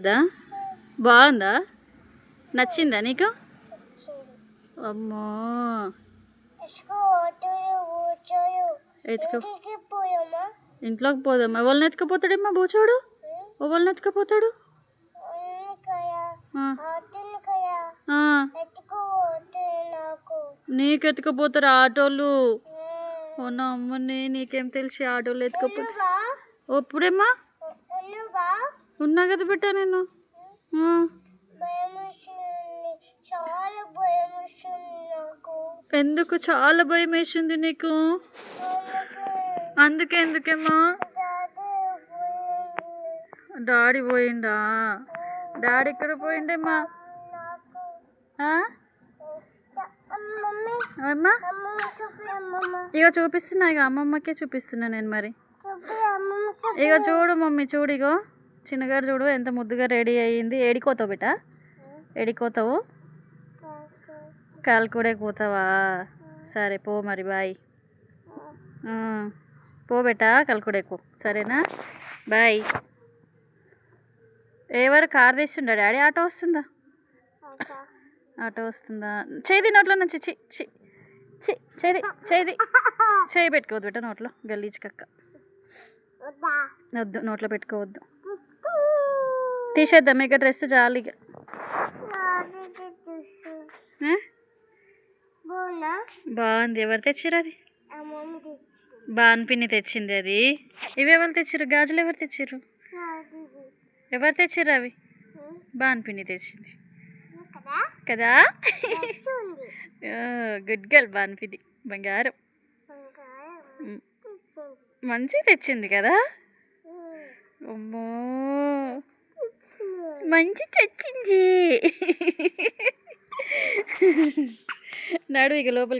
దా బాగుందా? నచ్చిందా నీకు? అమ్మో ఇంట్లోకి పోదాం. ఎవరిని ఎత్తుకపోతాడేమ్మా బూచోడు? ఎవరిని ఎత్తుకపోతాడు? నీకు ఎత్తుకపోతారు ఆటోలు. అవునా అమ్మని, నీకేం తెలిసి ఆటోలు ఎత్తుకపోతా? ఎప్పుడేమ్మా? ఉన్నా కదా బిడ్డ నేను. ఎందుకు చాలా భయం వేసింది నీకు? ఎందుకేమ్మా? డాడీ పోయిండా? డాడీ ఎక్కడ పోయిండేమ్మా? అమ్మా ఇక చూపిస్తున్నా, ఇక అమ్మమ్మకే చూపిస్తున్నా నేను. మరి ఇక చూడు మమ్మీ, చూడు ఇగో చిన్నగారు చూడు ఎంత ముద్దుగా రెడీ అయ్యింది. ఏడికోతావు బిడ్డ? ఏడికోతావు? కాల్కుడే పోతావా? సరే పో మరి, బాయ్. పో బెట్ట, కల్కుడేకు, సరేనా? బాయ్. ఎవరు కార్ తీస్తుండా డాడీ? ఆటో వస్తుందా? ఆటో వస్తుందా? చేది నోట్లో నుంచి చేయి పెట్టుకోవద్దు బిడ్డ నోట్లో, గలీజ్ కక్క. వద్దు, నోట్లో పెట్టుకోవద్దు. తీసేద్దాం ఇక డ్రెస్ జాలిగా. బాగుంది. ఎవరు తెచ్చిర్రు అది? బాన్ పిన్ని తెచ్చింది అది. ఇవి ఎవరు తెచ్చిర్రు? గాజులు ఎవరు తెచ్చిర్రు? ఎవరు తెచ్చిర్రు అవి? బాన్ పిన్ని తెచ్చింది కదా. గుడ్ గర్ల్ బాన్ పిన్ని, బంగారం. మంచిగా తెచ్చింది కదా. అమ్మో మంచి తెచ్చింది. నడు ఇక లోపలికి.